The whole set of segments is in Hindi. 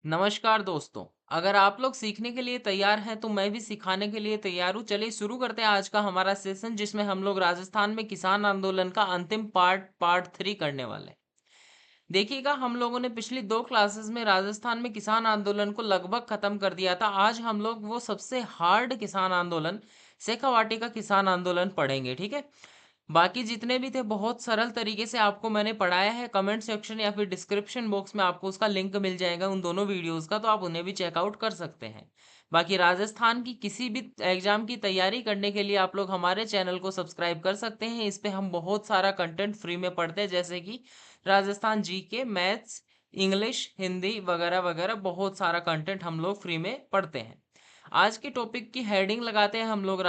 नमस्कार दोस्तों। अगर आप लोग सीखने के लिए तैयार हैं तो मैं भी सिखाने के लिए तैयार हूँ। चलिए शुरू करते हैं आज का हमारा सेशन, जिसमें हम लोग राजस्थान में किसान आंदोलन का अंतिम पार्ट 3 करने वाले हैं। देखिएगा, हम लोगों ने पिछली 2 क्लासेस में राजस्थान में किसान आंदोलन को लगभग खत्म कर दिया था। आज हम लोग वो सबसे हार्ड किसान आंदोलन, शेखावाटी का किसान आंदोलन पढ़ेंगे, ठीक है? बाकी जितने भी थे बहुत सरल तरीके से आपको मैंने पढ़ाया है। कमेंट सेक्शन या फिर डिस्क्रिप्शन बॉक्स में आपको उसका लिंक मिल जाएगा उन दोनों वीडियोस का, तो आप उन्हें भी चेकआउट कर सकते हैं। बाकी राजस्थान की किसी भी एग्जाम की तैयारी करने के लिए आप लोग हमारे चैनल को सब्सक्राइब कर सकते हैं। इस पे हम बहुत सारा कंटेंट फ्री में पढ़ते हैं, जैसे कि Rajasthan GK, maths, English, Hindi वगैरह वगैरह बहुत सारा कंटेंट हम लोग फ्री में पढ़ते हैं। आज के टॉपिक की हेडिंग लगाते हैं हम लोग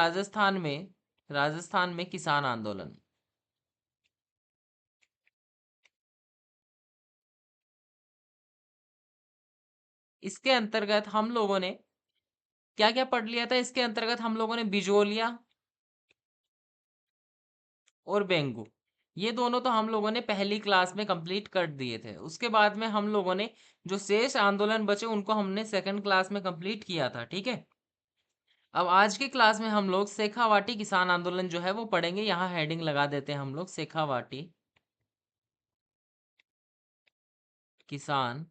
राजस्थान में किसान आंदोलन। इसके अंतर्गत हम लोगों ने क्या क्या पढ़ लिया था? इसके अंतर्गत हम लोगों ने बिजोलिया और बेंगू, ये दोनों तो हम लोगों ने पहली क्लास में कंप्लीट कर दिए थे। उसके बाद में हम लोगों ने जो शेष आंदोलन बचे उनको हमने सेकंड क्लास में कंप्लीट किया था, ठीक है? अब आज की क्लास में हम लोग शेखावाटी किसान आंदोलन जो है वो पढ़ेंगे। यहाँ हेडिंग लगा देते हैं हम लोग, शेखावाटी किसान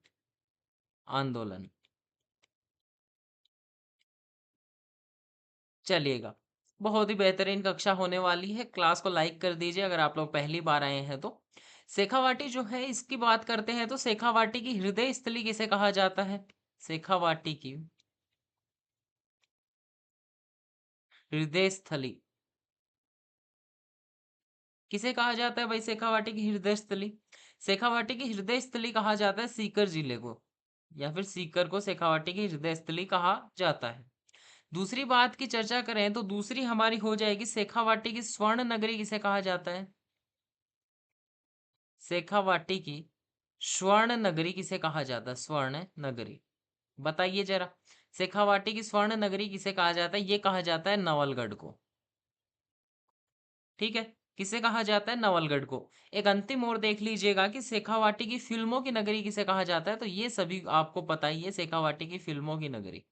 आंदोलन। चलिएगा, बहुत ही बेहतरीन कक्षा होने वाली है। क्लास को लाइक कर दीजिए अगर आप लोग पहली बार आए हैं तो। शेखावाटी जो है इसकी बात करते हैं तो शेखावाटी की हृदय स्थली किसे कहा जाता है? शेखावाटी की हृदय स्थली किसे कहा जाता है भाई? शेखावाटी की हृदय स्थली, शेखावाटी की हृदय स्थली कहा जाता है सीकर जिले को, या फिर सीकर को शेखावाटी की हृदय स्थली कहा जाता है। दूसरी बात की चर्चा करें तो दूसरी हमारी हो जाएगी, शेखावाटी की स्वर्ण नगरी किसे कहा जाता है? शेखावाटी की स्वर्ण नगरी किसे कहा जाता है? स्वर्ण नगरी, बताइए जरा। शेखावाटी की स्वर्ण नगरी किसे कहा जाता है? ये कहा जाता है नवलगढ़ को, ठीक है? किसे कहा जाता है? नवलगढ़ को। एक अंतिम और देख लीजिएगा कि शेखावाटी की फिल्मों की नगरी किसे कहा जाता है, तो ये सभी आपको पता ही है, शेखावाटी की फिल्मों की नगरी,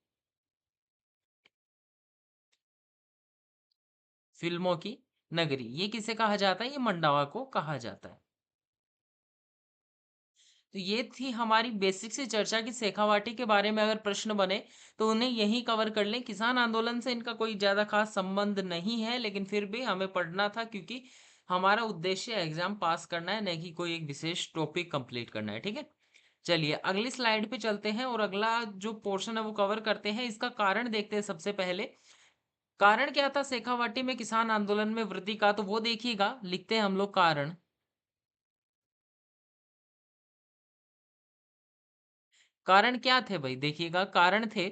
फिल्मों की नगरी ये किसे कहा जाता है? ये मंडावा को कहा जाता है। तो ये थी हमारी बेसिक सी चर्चा कि शेखावाटी के बारे में अगर प्रश्न बने तो उन्हें यही कवर कर लें। किसान आंदोलन से इनका कोई ज़्यादा खास संबंध नहीं है, लेकिन फिर भी हमें पढ़ना था क्योंकि हमारा उद्देश्य एग्जाम पास करना है, नहीं कि कोई एक विशेष टॉपिक कंप्लीट करना है, ठीक है? चलिए अगली स्लाइड पे चलते हैं और अगला जो पोर्शन है वो कवर करते हैं। इसका कारण देखते हैं सबसे पहले। कारण क्या था शेखावाटी में किसान आंदोलन में वृद्धि का? तो वो देखिएगा, लिखते हैं हम लोग कारण। कारण क्या थे भाई? देखिएगा, कारण थे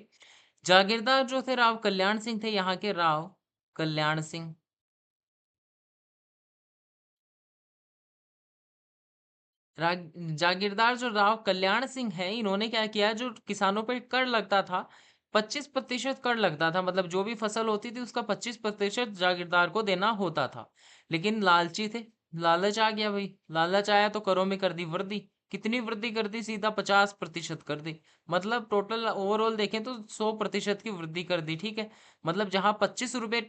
जागीरदार जो थे राव कल्याण सिंह थे, यहाँ के राव कल्याण सिंह। जागीरदार जो राव कल्याण सिंह हैं, इन्होंने क्या किया, जो किसानों पर कर लगता था, 25% कर लगता था, मतलब जो भी फसल होती थी उसका 25% जागीरदार को देना होता था। लेकिन लालची थे, लालच आ गया भाई, लालच आया तो करों में कर दी वृद्धि। कितनी वृद्धि कर दी? सीधा 50% कर दी। मतलब टोटल ओवरऑल देखें तो 100% की वृद्धि कर दी, ठीक है? मतलब जहां 25 रुपए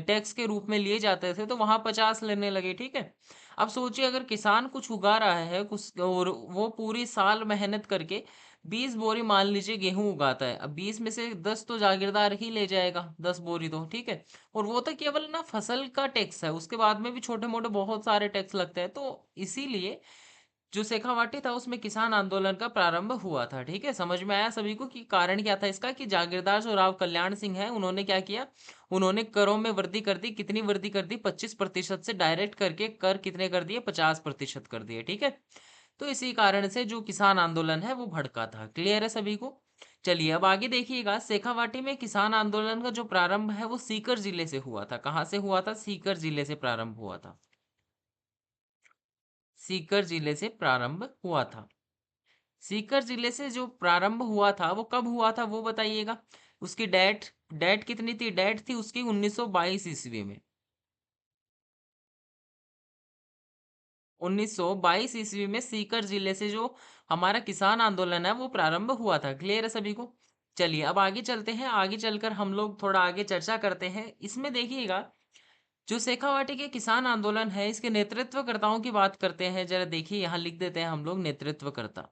टैक्स के रूप में लिए जाते थे तो वहां 50 लेने लगे, ठीक है? अब सोचिए, अगर किसान कुछ उगा रहा है कुछ और वो पूरी साल मेहनत करके 20 बोरी मान लीजिए गेहूं उगाता है, अब 20 में से 10 तो जागीरदार ही ले जाएगा, 10 बोरी तो, ठीक है? और वो तो केवल ना फसल का टैक्स है, उसके बाद में भी छोटे मोटे बहुत सारे टैक्स लगते हैं। तो इसीलिए जो शेखावाटी था उसमें किसान आंदोलन का प्रारंभ हुआ था, ठीक है? समझ में आया सभी को कि कारण क्या था इसका? कि जागीरदार जो राव कल्याण सिंह है उन्होंने क्या किया, उन्होंने करों में वृद्धि कर दी। कितनी वृद्धि कर दी? 25% से डायरेक्ट करके कर कितने कर दिए? 50% कर दिए, ठीक है? तो इसी कारण से जो किसान आंदोलन है वो भड़का था। क्लियर है सभी को? चलिए अब आगे देखिएगा, शेखावाटी में किसान आंदोलन का जो प्रारंभ है वो सीकर जिले से हुआ था। कहाँ से हुआ था? सीकर जिले से प्रारंभ हुआ था। सीकर जिले से प्रारंभ हुआ था। सीकर जिले से जो प्रारंभ हुआ था वो कब हुआ था वो बताइएगा। उसकी डेट, डेट कितनी थी? डेट थी उसकी 1922 ईस्वी में। 1922 ईस्वी में सीकर जिले से जो हमारा किसान आंदोलन है वो प्रारंभ हुआ था। क्लियर है सभी को? चलिए अब आगे चलते हैं। आगे चलकर हम लोग थोड़ा आगे चर्चा करते हैं। इसमें देखिएगा जो शेखावाटी के किसान आंदोलन है इसके नेतृत्वकर्ताओं की बात करते हैं। जरा देखिए यहाँ लिख देते हैं हम लोग नेतृत्वकर्ता।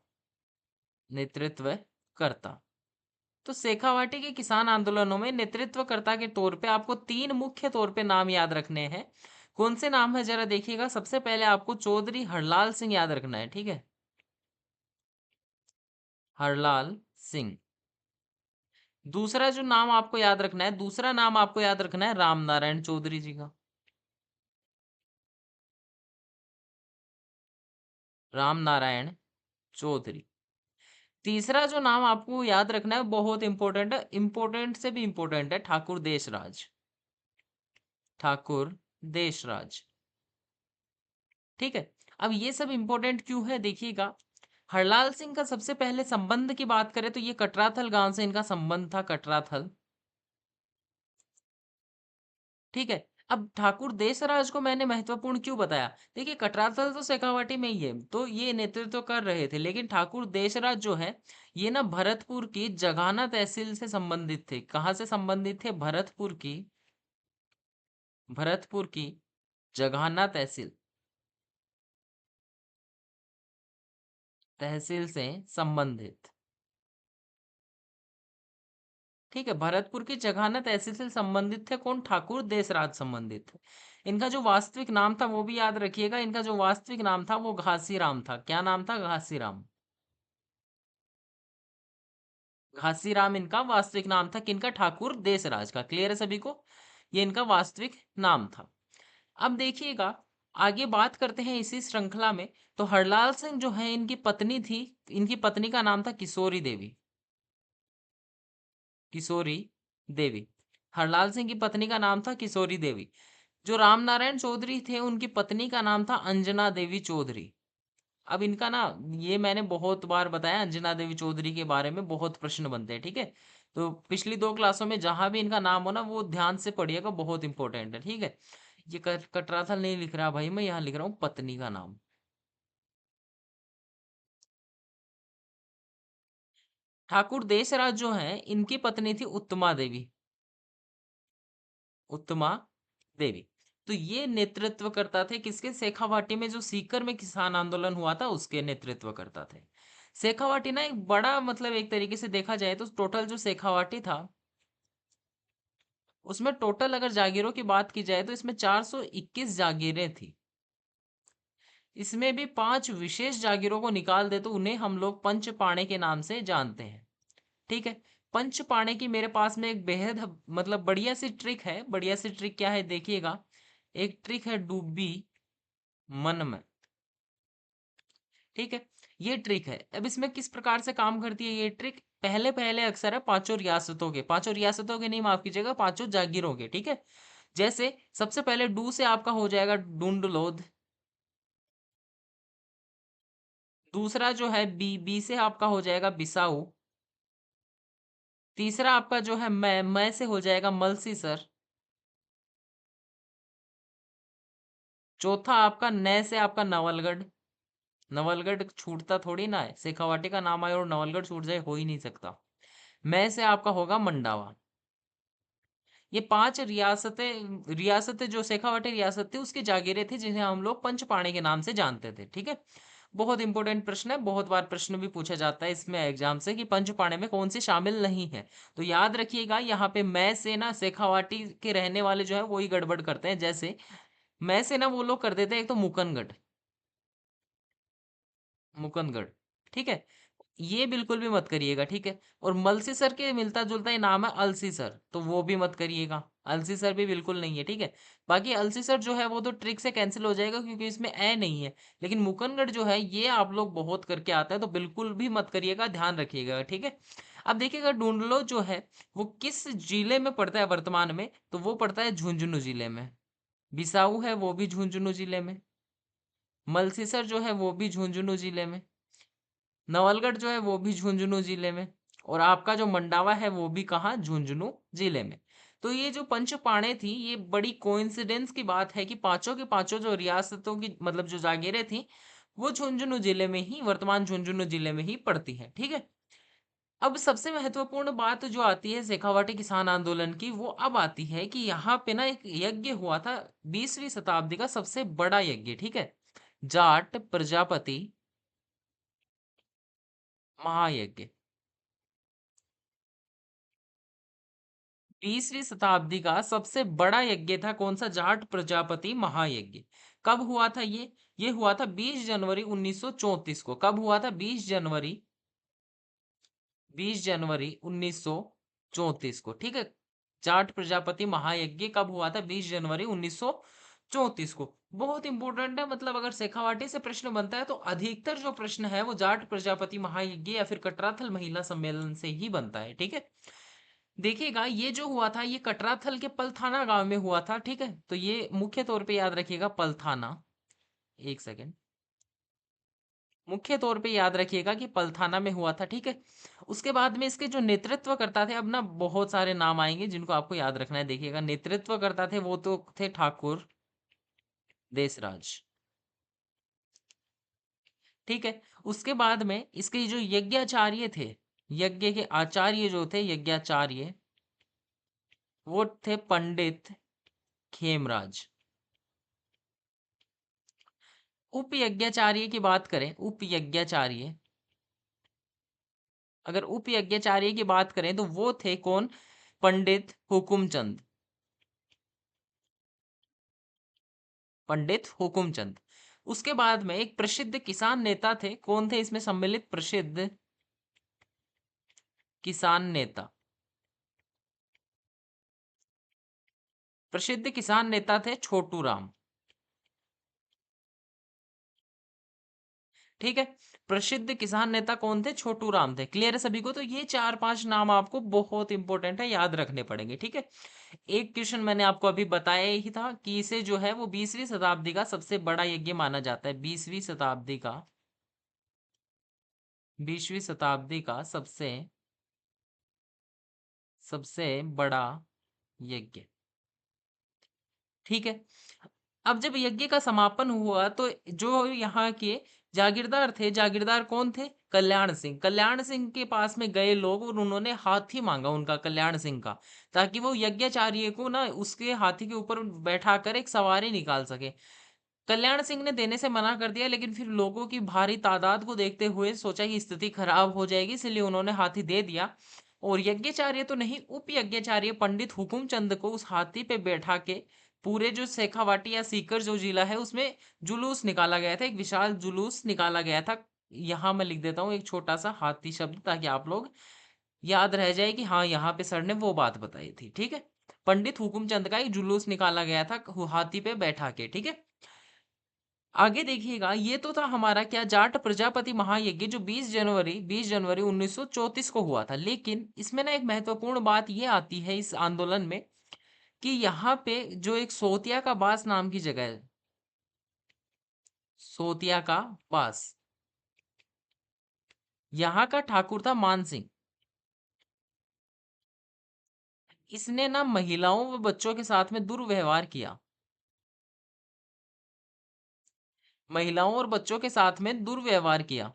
नेतृत्वकर्ता। तो शेखावाटी के किसान आंदोलनों में नेतृत्वकर्ता के तौर पे आपको तीन मुख्य तौर पे नाम याद रखने हैं। कौन से नाम है जरा देखिएगा। सबसे पहले आपको चौधरी हरलाल सिंह याद रखना है, ठीक है? हरलाल सिंह। दूसरा जो नाम आपको याद रखना है, दूसरा नाम आपको याद रखना है राम नारायण चौधरी जी का। राम नारायण चौधरी। तीसरा जो नाम आपको याद रखना है बहुत इंपॉर्टेंट है, इंपॉर्टेंट से भी इंपॉर्टेंट है, ठाकुर देशराज। ठाकुर देशराज। ठीक है। अब ये सब इंपॉर्टेंट क्यों है देखिएगा। हरलाल सिंह का सबसे पहले संबंध की बात करें तो ये कटराथल गांव से इनका संबंध था, कटराथल। ठीक है। अब ठाकुर देशराज को मैंने महत्वपूर्ण क्यों बताया? देखिए कटराथल तो शेखावाटी में ही है, तो ये नेतृत्व कर रहे थे, लेकिन ठाकुर देशराज जो है ये ना भरतपुर की जगाना तहसील से संबंधित थे। कहाँ से संबंधित थे? भरतपुर की जगाना तहसील, तहसील से संबंधित। ठीक है। भरतपुर की जघाना तहसील से संबंधित थे कौन? ठाकुर देसराज संबंधित थे। इनका जो वास्तविक नाम था वो भी याद रखिएगा। इनका जो वास्तविक नाम था वो घासीराम था। क्या नाम था? घासीराम। घासीराम इनका वास्तविक नाम था। किनका? ठाकुर देसराज का। क्लियर है सभी को? ये इनका वास्तविक नाम था। अब देखिएगा आगे बात करते हैं इसी श्रृंखला में। तो हरलाल सिंह जो है इनकी पत्नी थी, इनकी पत्नी का नाम था किशोरी देवी। किशोरी देवी। हरलाल सिंह की पत्नी का नाम था किशोरी देवी। जो रामनारायण चौधरी थे उनकी पत्नी का नाम था अंजना देवी चौधरी। अब इनका ना ये मैंने बहुत बार बताया, अंजना देवी चौधरी के बारे में बहुत प्रश्न बनते हैं, ठीक है? तो पिछली दो क्लासों में जहां भी इनका नाम हो ना वो ध्यान से पढ़िएगा, बहुत इंपॉर्टेंट है, ठीक है? ये कटराथल नहीं लिख रहा भाई, मैं यहाँ लिख रहा हूँ पत्नी का नाम। ठाकुर देशराज जो है इनकी पत्नी थी उत्तमा देवी। उत्तमा देवी। तो ये नेतृत्व करता थे किसके? शेखावाटी में जो सीकर में किसान आंदोलन हुआ था उसके नेतृत्व करता थे। शेखावाटी ना एक बड़ा मतलब एक तरीके से देखा जाए तो टोटल जो शेखावाटी था उसमें टोटल अगर जागीरों की बात की जाए तो इसमें 421 जागीरें थी। इसमें भी 5 विशेष जागीरों को निकाल दे तो उन्हें हम लोग पंच पाणे के नाम से जानते हैं। ठीक है। पंच पाणे की मेरे पास में एक बेहद मतलब बढ़िया सी ट्रिक है। बढ़िया सी ट्रिक क्या है देखिएगा। एक ट्रिक है डूबी मन में। ठीक है। ये ट्रिक है। अब इसमें किस प्रकार से काम करती है ये ट्रिक? पहले पहले अक्सर है पांचों रियासतों के, पांचों रियासतों के नहीं, माफ कीजिएगा, पांचों जागीरों के। ठीक है। जैसे सबसे पहले डू से आपका हो जाएगा डूंडलोद। दूसरा जो है बी, बी से आपका हो जाएगा बिसाऊ। तीसरा आपका जो है मैं से हो जाएगा मलसीसर। चौथा आपका नए से आपका नवलगढ़। नवलगढ़ छूटता थोड़ी ना है, शेखावाटी का नाम आए और नवलगढ़ छूट जाए, हो ही नहीं सकता। मैं से आपका होगा मंडावा। ये पांच रियासतें, रियासतें जो शेखावाटी रियासत थी उसकी जागीरें थी जिन्हें हम लोग पंचपाणे के नाम से जानते थे। ठीक है। बहुत इंपॉर्टेंट प्रश्न है, बहुत बार प्रश्न भी पूछा जाता है इसमें एग्जाम से कि पंचपाणे में कौन सी शामिल नहीं है। तो याद रखिएगा यहाँ पे मैं से ना शेखावाटी के रहने वाले जो है वही गड़बड़ करते हैं। जैसे मैं से ना वो लोग कर देते हैं एक तो मुकनगढ़, मुकंदगढ़। ठीक है। ये बिल्कुल भी मत करिएगा, ठीक है? और मलसीसर के मिलता जुलता ही नाम है अलसीसर, तो वो भी मत करिएगा। अलसीसर भी बिल्कुल नहीं है, ठीक है? बाकी अलसीसर जो है वो तो ट्रिक से कैंसिल हो जाएगा क्योंकि इसमें ए नहीं है। लेकिन मुकंदगढ़ जो है ये आप लोग बहुत करके आता है, तो बिल्कुल भी मत करिएगा, ध्यान रखिएगा, ठीक है? अब देखिएगा ढूंढलो जो है वो किस जिले में पड़ता है वर्तमान में? तो वो पड़ता है झुंझुनू जिले में। बिसाऊ है वो भी झुंझुनू जिले में। मलसीसर जो है वो भी झुंझुनू जिले में। नवलगढ़ जो है वो भी झुंझुनू जिले में। और आपका जो मंडावा है वो भी कहाँ? झुंझुनू जिले में। तो ये जो पंच पाणे थी, ये बड़ी कोइंसिडेंस की बात है कि पांचों के पांचों जो रियासतों की मतलब जो जागीरें थी, वो झुंझुनू जिले में ही, वर्तमान झुंझुनू जिले में ही पड़ती है। ठीक है। अब सबसे महत्वपूर्ण बात जो आती है शेखावाटी किसान आंदोलन की, वो अब आती है कि यहाँ पे ना एक यज्ञ हुआ था, 20वीं शताब्दी का सबसे बड़ा यज्ञ। ठीक है। जाट प्रजापति महायज्ञ। 20वीं शताब्दी का सबसे बड़ा यज्ञ था कौन सा? जाट प्रजापति महायज्ञ। कब हुआ था ये हुआ था 20 जनवरी 1934 को। कब हुआ था? 20 जनवरी 1934 को। ठीक है। जाट प्रजापति महायज्ञ कब हुआ था? 20 जनवरी 1934 को। बहुत इंपॉर्टेंट है, मतलब अगर शेखावाटी से प्रश्न बनता है तो अधिकतर जो प्रश्न है वो जाट प्रजापति महायज्ञ या फिर कटराथल महिला सम्मेलन से ही बनता है। ठीक है। देखिएगा, ये जो हुआ था ये कटराथल के पलथाना गांव में हुआ था। ठीक है। तो ये मुख्य तौर पे याद रखिएगा, पलथाना। एक सेकेंड। मुख्य तौर पे याद रखिएगा कि पलथाना में हुआ था। ठीक है। उसके बाद में इसके जो नेतृत्व करता थे, अब ना बहुत सारे नाम आएंगे जिनको आपको याद रखना है। देखिएगा, नेतृत्व करता थे वो तो थे ठाकुर देसराज। ठीक है। उसके बाद में इसके जो यज्ञाचार्य थे, यज्ञ के आचार्य जो थे यज्ञाचार्य, वो थे पंडित खेमराज। उप यज्ञाचार्य की बात करें, उप यज्ञाचार्य, अगर उप यज्ञाचार्य की बात करें तो वो थे कौन? पंडित हुकुमचंद। पंडित हुकुमचंद। उसके बाद में एक प्रसिद्ध किसान नेता थे, कौन थे इसमें सम्मिलित? प्रसिद्ध किसान नेता। प्रसिद्ध किसान नेता थे छोटू राम। ठीक है। प्रसिद्ध किसान नेता कौन थे? छोटू राम थे। क्लियर है सभी को? तो ये चार पांच नाम आपको बहुत इंपॉर्टेंट है, याद रखने पड़ेंगे। ठीक है। एक क्वेश्चन मैंने आपको अभी बताया ही था कि इसे जो है वो 20वीं शताब्दी का सबसे बड़ा यज्ञ माना जाता है। 20वीं शताब्दी का सबसे सबसे बड़ा यज्ञ। ठीक है। अब जब यज्ञ का समापन हुआ तो जो यहाँ के जागीरदार थे, जागीरदार कौन थे? कल्याण सिंह। कल्याण सिंह के पास में गए लोग और उन्होंने हाथी मांगा उनका, कल्याण सिंह का, ताकि वो यज्ञाचार्य को ना उसके हाथी के ऊपर बैठाकर एक सवारी निकाल सके। कल्याण सिंह ने देने से मना कर दिया, लेकिन फिर लोगों की भारी तादाद को देखते हुए सोचा कि स्थिति खराब हो जाएगी, इसलिए उन्होंने हाथी दे दिया। और यज्ञाचार्य तो नहीं, उप यज्ञाचार्य पंडित हुकुमचंद को उस हाथी पे बैठा के पूरे जो शेखावाटी या सीकर जो जिला है उसमें जुलूस निकाला गया था, एक विशाल जुलूस निकाला गया था। यहाँ मैं लिख देता हूँ एक छोटा सा हाथी शब्द, ताकि आप लोग याद रह जाए कि हाँ यहाँ पे सर ने वो बात बताई थी। ठीक है। पंडित हुकुमचंद का एक जुलूस निकाला गया था हाथी पे बैठा के। ठीक है। आगे देखिएगा, ये तो था हमारा क्या? जाट प्रजापति महायज्ञ जो 20 जनवरी 1934 को हुआ था। लेकिन इसमें ना एक महत्वपूर्ण बात ये आती है इस आंदोलन में कि यहाँ पे जो एक सोतिया का बास नाम की जगह है, सोतिया का बास, यहाँ का ठाकुर था मान सिंह। इसने ना महिलाओं व बच्चों के साथ में दुर्व्यवहार किया। महिलाओं और बच्चों के साथ में दुर्व्यवहार किया।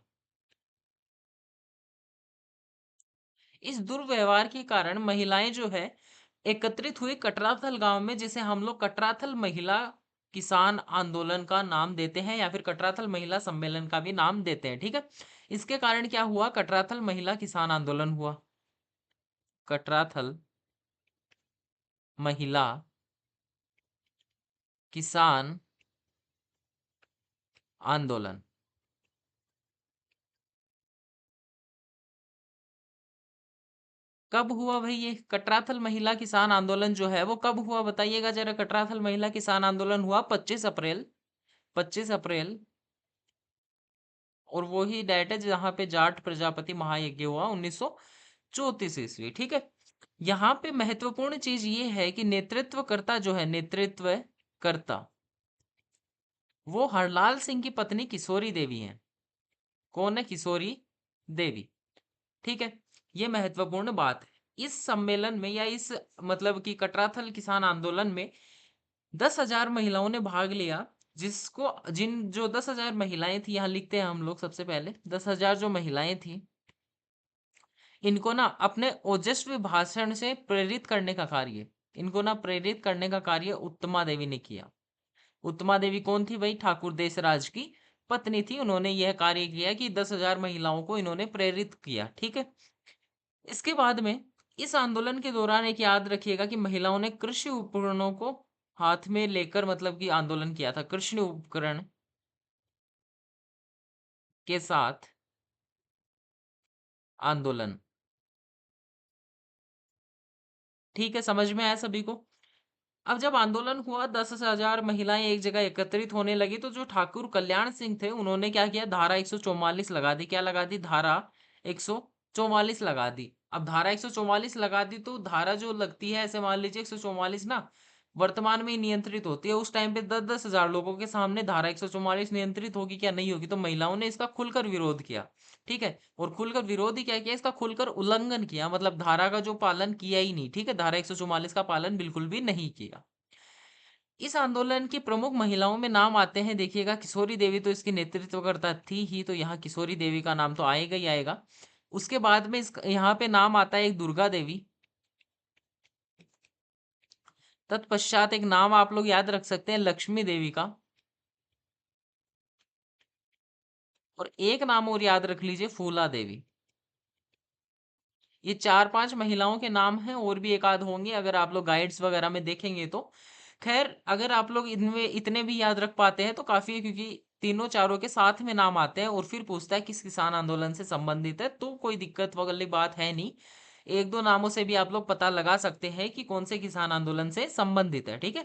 इस दुर्व्यवहार के कारण महिलाएं जो है एकत्रित हुई कटराथल गांव में, जिसे हम लोग कटराथल महिला किसान आंदोलन का नाम देते हैं या फिर कटराथल महिला सम्मेलन का भी नाम देते हैं। ठीक है। इसके कारण क्या हुआ? कटराथल महिला किसान आंदोलन हुआ। कटराथल महिला किसान आंदोलन कब हुआ भाई? ये कटराथल महिला किसान आंदोलन जो है वो कब हुआ बताइएगा जरा। कटराथल महिला किसान आंदोलन हुआ 25 अप्रैल, 25 अप्रैल। और वो ही डेट है जहाँ पे जाट प्रजापति महायज्ञ हुआ 1934 ईस्वी। ठीक है। यहाँ पे महत्वपूर्ण चीज ये है कि नेतृत्वकर्ता जो है, नेतृत्वकर्ता, वो हरलाल सिंह की पत्नी किशोरी देवी हैं। कौन है? किशोरी देवी। ठीक है। ये महत्वपूर्ण बात है। इस सम्मेलन में या इस मतलब कि कटराथल किसान आंदोलन में 10,000 महिलाओं ने भाग लिया। जिसको जिन जो 10,000 महिलाएं थी, यहाँ लिखते हैं हम लोग सबसे पहले 10,000 जो महिलाएं थी, इनको ना अपने ओजस्वी भाषण से प्रेरित करने का कार्य, इनको ना प्रेरित करने का कार्य उत्तमा देवी ने किया। उत्तमा देवी कौन थी भाई? ठाकुर देसराज की पत्नी थी। उन्होंने यह कार्य किया कि 10,000 महिलाओं को इन्होंने प्रेरित किया। ठीक है। इसके बाद में इस आंदोलन के दौरान एक याद रखिएगा कि महिलाओं ने कृषि उपकरणों को हाथ में लेकर मतलब कि आंदोलन किया था। कृषि उपकरण के साथ आंदोलन। ठीक है, समझ में आया सभी को? अब जब आंदोलन हुआ, 10,000 महिलाएं एक जगह एकत्रित होने लगी, तो जो ठाकुर कल्याण सिंह थे उन्होंने क्या किया? धारा 144 लगा दी। क्या लगा दी? धारा 144 लगा दी। अब धारा 144 लगा दी तो धारा जो लगती है, ऐसे मान लीजिए 144 ना वर्तमान में नियंत्रित होती है। उस टाइम पे 10-10,000 लोगों के सामने धारा 144 नियंत्रित होगी क्या? नहीं होगी। तो महिलाओं ने इसका खुलकर विरोध किया। ठीक है। और खुलकर विरोध ही क्या किया? इसका खुलकर उल्लंघन किया, मतलब धारा का जो पालन किया ही नहीं। ठीक है। धारा 144 का पालन बिल्कुल भी नहीं किया। इस आंदोलन की प्रमुख महिलाओं में नाम आते हैं, देखिएगा किशोरी देवी तो इसकी नेतृत्वकर्ता थी ही, तो यहाँ किशोरी देवी का नाम तो आएगा ही आएगा। उसके बाद में इस यहाँ पे नाम आता है एक दुर्गा देवी। तत्पश्चात एक नाम आप लोग याद रख सकते हैं लक्ष्मी देवी का। और एक नाम और याद रख लीजिए, फूला देवी। ये 4-5 महिलाओं के नाम हैं, और भी एक आध होंगे अगर आप लोग गाइड्स वगैरह में देखेंगे तो। खैर, अगर आप लोग इनमें इतने भी याद रख पाते हैं तो काफी है, क्योंकि तीनों चारों के साथ में नाम आते हैं और फिर पूछता है किस किसान आंदोलन से संबंधित है, तो कोई दिक्कत वाली बात है नहीं। एक दो नामों से भी आप लोग पता लगा सकते हैं कि कौन से किसान आंदोलन से संबंधित है। ठीक है।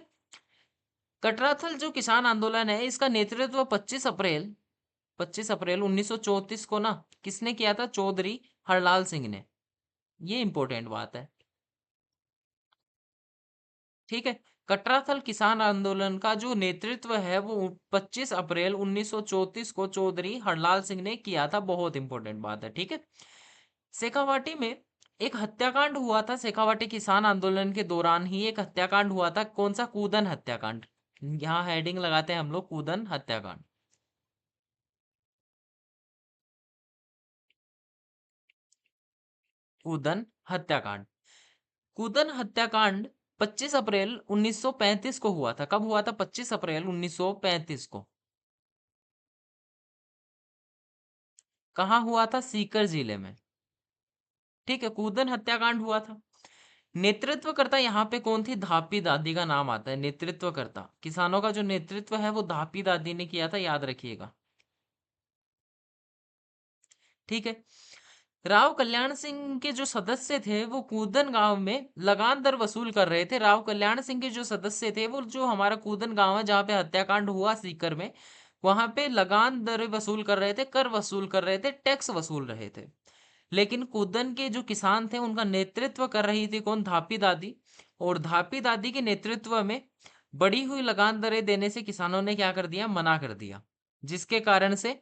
कटराथल जो किसान आंदोलन है, इसका नेतृत्व 25 अप्रैल 1934 को ना किसने किया था? चौधरी हरलाल सिंह ने। ये इंपॉर्टेंट बात है। ठीक है। कटराथल किसान आंदोलन का जो नेतृत्व है वो 25 अप्रैल 1934 को चौधरी हरलाल सिंह ने किया था। बहुत इंपॉर्टेंट बात है। ठीक है। शेखावाटी में एक हत्याकांड हुआ था। शेखावाटी किसान आंदोलन के दौरान ही एक हत्याकांड हुआ था। कौन सा? कूदन हत्याकांड। यहाँ हेडिंग लगाते हैं हम लोग, कूदन हत्याकांड। कूदन हत्याकांड। कूदन हत्याकांड 25 अप्रैल 1935 को हुआ था। कब हुआ था? 25 अप्रैल 1935 को। कहाँ हुआ था? सीकर जिले में। ठीक है। कूदन हत्याकांड हुआ था। नेतृत्वकर्ता यहाँ पे कौन थी? धापी दादी का नाम आता है नेतृत्वकर्ता। किसानों का जो नेतृत्व है वो धापी दादी ने किया था, याद रखिएगा। ठीक है। राव कल्याण सिंह के जो सदस्य थे वो कूदन गांव में लगान दर वसूल कर रहे थे। राव कल्याण सिंह के जो सदस्य थे वो, जो हमारा कूदन गांव है जहाँ पे हत्याकांड हुआ सीकर में, वहां पे लगान दर वसूल कर रहे थे, कर वसूल कर रहे थे, टैक्स वसूल रहे थे। लेकिन कूदन के जो किसान थे उनका नेतृत्व कर रही थी कौन? धापी दादी। और धापी दादी के नेतृत्व में बढ़ी हुई लगान दरें देने से किसानों ने क्या कर दिया? मना कर दिया। जिसके कारण से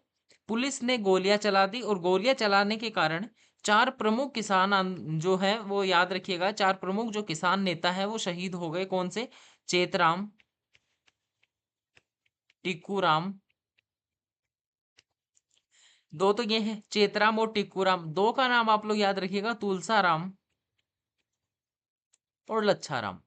पुलिस ने गोलियां चला दी, और गोलियां चलाने के कारण चार प्रमुख किसान जो है वो याद रखिएगा, चार प्रमुख जो किसान नेता है वो शहीद हो गए। कौन से? चेतराम, टिक्कूराम। दो तो ये हैं, चेतराम और टिक्कूराम। दो का नाम आप लोग याद रखिएगा, तुलसाराम और लच्छाराम।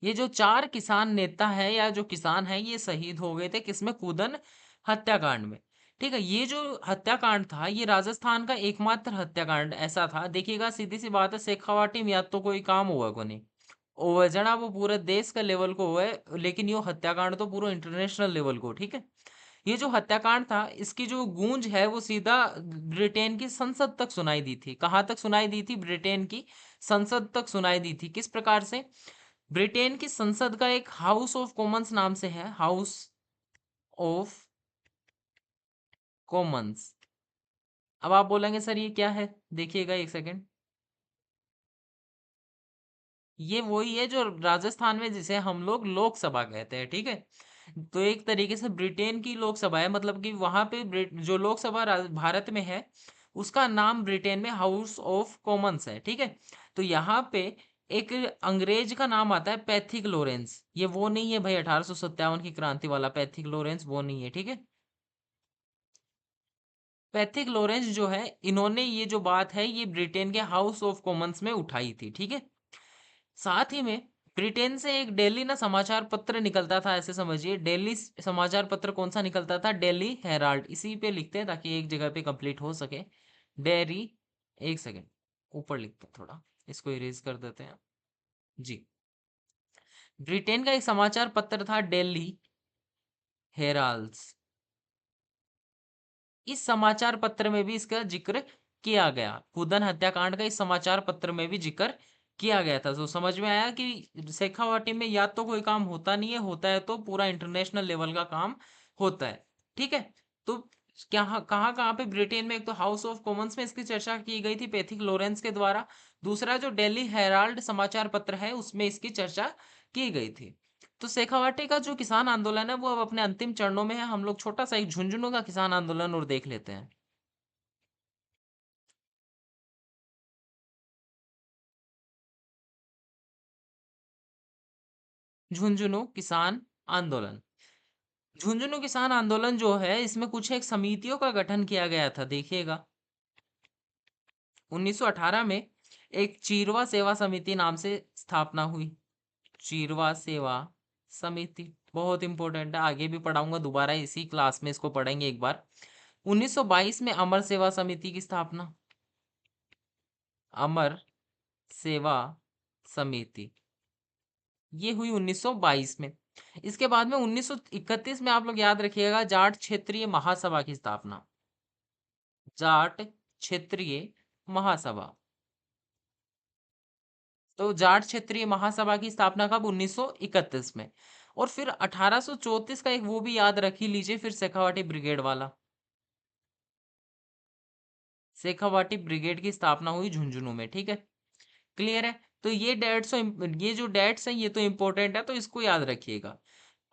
ये जो चार किसान नेता है या जो किसान है, ये शहीद हो गए थे किसमें? कूदन हत्याकांड में। ठीक है। ये जो हत्याकांड था ये राजस्थान का एकमात्र हत्याकांड ऐसा था। देखिएगा, सीधी सी बात है, शेखावाटी में या तो कोई काम हुआ को नहीं वो जना, वो पूरे देश का लेवल को हुआ है, लेकिन ये हत्याकांड तो पूरा इंटरनेशनल लेवल को। ठीक है। ये जो हत्याकांड था इसकी जो गूंज है वो सीधा ब्रिटेन की संसद तक सुनाई दी थी। कहां तक सुनाई दी थी? ब्रिटेन की संसद तक सुनाई दी थी। किस प्रकार से? ब्रिटेन की संसद का एक हाउस ऑफ कॉमन्स नाम से है, हाउस ऑफ कॉमन्स। अब आप बोलेंगे सर ये क्या है? देखिएगा एक सेकंड। ये वही है जो राजस्थान में जिसे हम लोग लोकसभा कहते हैं। ठीक है। तो एक तरीके से ब्रिटेन की लोकसभा है, मतलब कि वहां पे जो लोकसभा भारत में है उसका नाम ब्रिटेन में हाउस ऑफ कॉमन्स है, ठीक है। तो यहाँ पे एक अंग्रेज का नाम आता है पैथिक लॉरेंस, ये वो नहीं है भाई 1857 की क्रांति वाला पैथिक लॉरेंस, वो नहीं है, ठीक है। पैथिक लॉरेंस जो है, इन्होंने ये जो बात है ये ब्रिटेन के हाउस ऑफ कॉमन्स में उठाई थी, ठीक है। साथ ही में ब्रिटेन से एक डेली ना समाचार पत्र निकलता था, ऐसे समझिए डेली समाचार पत्र कौन सा निकलता था, डेली हेराल्ड, इसी पे लिखते हैं ताकि एक जगह पे कंप्लीट हो सके। डेरी, एक सेकेंड, ऊपर लिखते हैं थोड़ा, इसको इरेज कर देते हैं जी। ब्रिटेन का एक समाचार पत्र था डेली हेराल्ड्स, इस समाचार पत्र में भी इसका जिक्र किया गया, कुदन हत्याकांड का इस समाचार पत्र में भी जिक्र किया गया था। तो समझ में आया कि शेखावाटी में या तो कोई काम होता नहीं है, होता है तो पूरा इंटरनेशनल लेवल का काम होता है, ठीक है। तो क्या कहाँ कहाँ पे ब्रिटेन में, एक तो हाउस ऑफ कॉमन्स में इसकी चर्चा की गई थी पैथिक लॉरेंस के द्वारा, दूसरा जो डेली हेराल्ड समाचार पत्र है उसमें इसकी चर्चा की गई थी। तो शेखावाटी का जो किसान आंदोलन है वो अब अपने अंतिम चरणों में है, हम लोग छोटा सा एक झुंझुनू का किसान आंदोलन और देख लेते हैं। झुंझुनू किसान आंदोलन, झुंझुनू किसान आंदोलन जो है इसमें कुछ एक समितियों का गठन किया गया था, देखिएगा। 1918 में एक चीरवा सेवा समिति नाम से स्थापना हुई, चीरवा सेवा समिति बहुत इंपॉर्टेंट है, आगे भी पढ़ाऊंगा दोबारा इसी क्लास में, इसको पढ़ेंगे एक बार। 1922 में अमर सेवा समिति की स्थापना, अमर सेवा समिति, ये हुई 1922 में। इसके बाद में 1931 में आप लोग याद रखिएगा जाट क्षेत्रीय महासभा की स्थापना, जाट क्षेत्रीय महासभा। तो जाट क्षेत्रीय महासभा की स्थापना कब, 1931 में। और फिर 1834 का एक वो भी याद रख ही लीजिए, फिर शेखावाटी ब्रिगेड वाला, शेखावाटी ब्रिगेड की स्थापना हुई झुंझुनू में, ठीक है। क्लियर है। तो ये जो डेट्स हैं ये तो इंपॉर्टेंट है, तो इसको याद रखिएगा।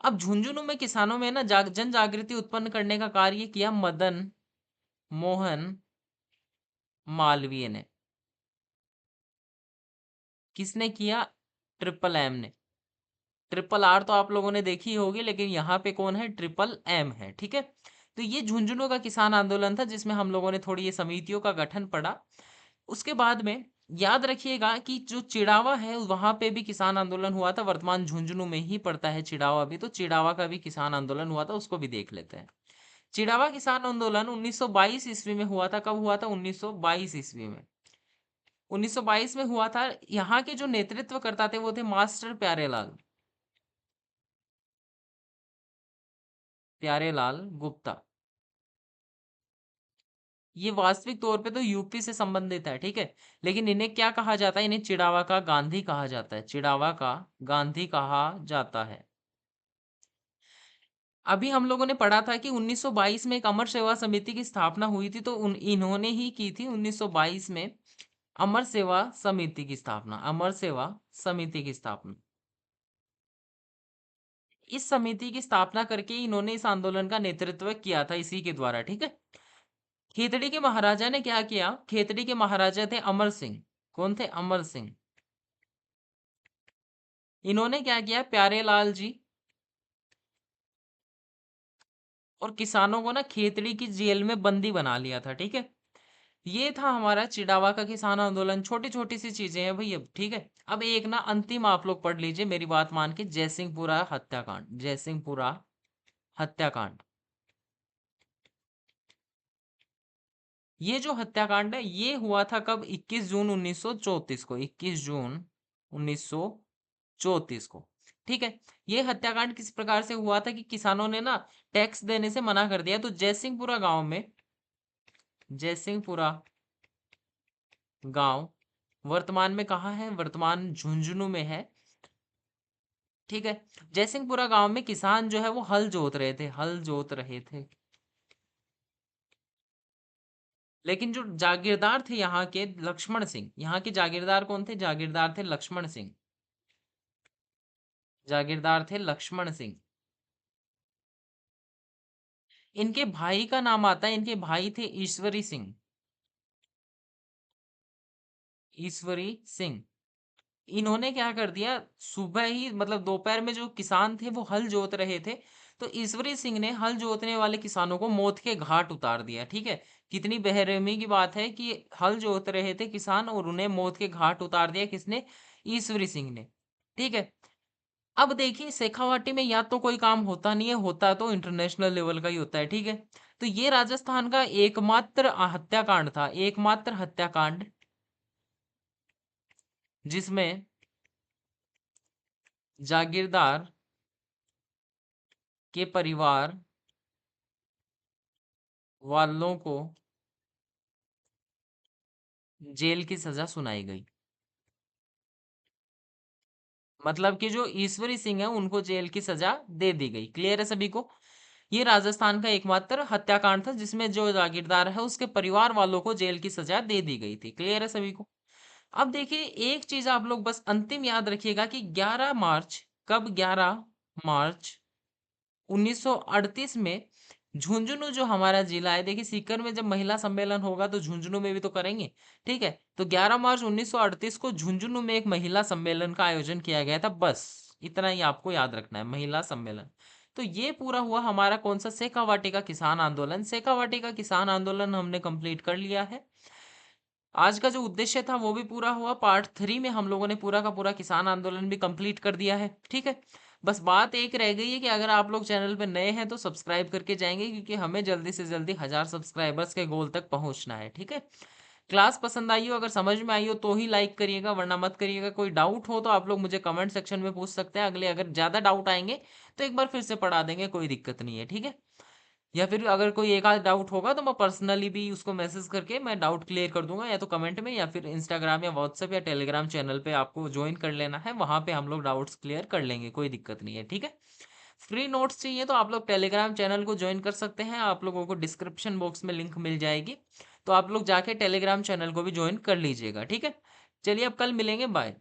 अब झुंझुनू में किसानों में ना जन जागृति उत्पन्न करने का कार्य किया मदन मोहन मालवीय ने। किसने किया, ट्रिपल एम ने। ट्रिपल आर तो आप लोगों ने देखी होगी, लेकिन यहाँ पे कौन है, ट्रिपल एम है, ठीक है। तो ये झुंझुनू का किसान आंदोलन था जिसमें हम लोगों ने थोड़ी ये समितियों का गठन पड़ा। उसके बाद में याद रखिएगा कि जो चिड़ावा है वहां पे भी किसान आंदोलन हुआ था, वर्तमान झुंझुनू में ही पड़ता है चिड़ावा भी, तो चिड़ावा का भी किसान आंदोलन हुआ था, उसको भी देख लेते हैं। चिड़ावा किसान आंदोलन 1922 ईस्वी में हुआ था, कब हुआ था, 1922 ईस्वी में। 1922 में हुआ था। यहाँ के जो नेतृत्व करता थे वो थे मास्टर प्यारेलाल, प्यारेलाल गुप्ता। ये वास्तविक तौर पे तो यूपी से संबंधित है, ठीक है। लेकिन इन्हें क्या कहा जाता है, इन्हें चिड़ावा का गांधी कहा जाता है, चिड़ावा का गांधी कहा जाता है। अभी हम लोगों ने पढ़ा था कि 1922 में एक अमर सेवा समिति की स्थापना हुई थी, तो इन्होंने ही की थी 1922 में अमर सेवा समिति की स्थापना, अमर सेवा समिति की स्थापना। इस समिति की स्थापना करके इन्होंने इस आंदोलन का नेतृत्व किया था इसी के द्वारा, ठीक है। खेतड़ी के महाराजा ने क्या किया, खेतड़ी के महाराजा थे अमर सिंह, कौन थे, अमर सिंह। इन्होंने क्या किया, प्यारेलाल जी और किसानों को ना खेतड़ी की जेल में बंदी बना लिया था, ठीक है। ये था हमारा चिड़ावा का किसान आंदोलन, छोटी छोटी सी चीजें हैं भाई अब, ठीक है। अब एक ना अंतिम आप लोग पढ़ लीजिए मेरी बात मान के, जयसिंहपुरा हत्याकांड, जयसिंहपुरा हत्याकांड। ये जो हत्याकांड है ये हुआ था कब, 21 जून 1934 को, 21 जून 1934 को, ठीक है। ये हत्याकांड किस प्रकार से हुआ था कि किसानों ने ना टैक्स देने से मना कर दिया, तो जयसिंहपुरा गांव में, जयसिंहपुरा गांव वर्तमान में कहाँ है, वर्तमान झुंझुनू में है, ठीक है। जयसिंहपुरा गांव में किसान जो है वो हल जोत रहे थे, हल जोत रहे थे। लेकिन जो जागीरदार थे यहाँ के, लक्ष्मण सिंह, यहाँ के जागीरदार कौन थे, जागीरदार थे लक्ष्मण सिंह, जागीरदार थे लक्ष्मण सिंह। इनके भाई का नाम आता है, इनके भाई थे ईश्वरी सिंह, ईश्वरी सिंह, इन्होंने क्या कर दिया, सुबह ही मतलब दोपहर में जो किसान थे वो हल जोत रहे थे, तो ईश्वरी सिंह ने हल जोतने वाले किसानों को मौत के घाट उतार दिया। ठीक है, कितनी बेरहमी की बात है कि हल जोत रहे थे किसान और उन्हें मौत के घाट उतार दिया किसने, ईश्वरी सिंह ने। ठीक है, अब देखिए शेखावाटी में या तो कोई काम होता नहीं है, होता तो इंटरनेशनल लेवल का ही होता है। ठीक है, तो ये राजस्थान का एकमात्र हत्याकांड था, एकमात्र हत्याकांड जिसमें जागीरदार के परिवार वालों को जेल की सजा सुनाई गई। मतलब कि जो ईश्वरी सिंह है उनको जेल की सजा दे दी गई। क्लियर है सभी को? ये राजस्थान का एकमात्र हत्याकांड था जिसमें जो जागीरदार है उसके परिवार वालों को जेल की सजा दे दी गई थी। क्लियर है सभी को? अब देखिए एक चीज आप लोग बस अंतिम याद रखिएगा कि 11 मार्च, कब, 11 मार्च 1938 में झुंझुनू जो हमारा जिला है, देखिए सीकर में जब महिला सम्मेलन होगा तो झुंझुनू में भी तो करेंगे। ठीक है, तो 11 मार्च 1938 को झुंझुनू में एक महिला सम्मेलन का आयोजन किया गया था। बस इतना ही आपको याद रखना है, महिला सम्मेलन। तो ये पूरा हुआ हमारा कौन सा, शेखावाटी का किसान आंदोलन। शेखावाटी का किसान आंदोलन हमने कंप्लीट कर लिया है। आज का जो उद्देश्य था वो भी पूरा हुआ। पार्ट 3 में हम लोगों ने पूरा का पूरा किसान आंदोलन भी कंप्लीट कर दिया है। ठीक है, बस बात एक रह गई है कि अगर आप लोग चैनल पे नए हैं तो सब्सक्राइब करके जाएंगे, क्योंकि हमें जल्दी से जल्दी 1000 सब्सक्राइबर्स के गोल तक पहुंचना है। ठीक है, क्लास पसंद आई हो, अगर समझ में आई हो तो ही लाइक करिएगा, वरना मत करिएगा। कोई डाउट हो तो आप लोग मुझे कमेंट सेक्शन में पूछ सकते हैं। अगले अगर ज़्यादा डाउट आएंगे तो एक बार फिर से पढ़ा देंगे, कोई दिक्कत नहीं है। ठीक है, या फिर अगर कोई एक आध डाउट होगा तो मैं पर्सनली भी उसको मैसेज करके मैं डाउट क्लियर कर दूंगा, या तो कमेंट में या फिर इंस्टाग्राम या व्हाट्सएप या टेलीग्राम चैनल पे आपको ज्वाइन कर लेना है, वहां पे हम लोग डाउट्स क्लियर कर लेंगे, कोई दिक्कत नहीं है। ठीक है, फ्री नोट्स चाहिए तो आप लोग टेलीग्राम चैनल को ज्वाइन कर सकते हैं, आप लोगों को डिस्क्रिप्शन बॉक्स में लिंक मिल जाएगी, तो आप लोग जाके टेलीग्राम चैनल को भी ज्वाइन कर लीजिएगा। ठीक है, चलिए अब कल मिलेंगे, बाय।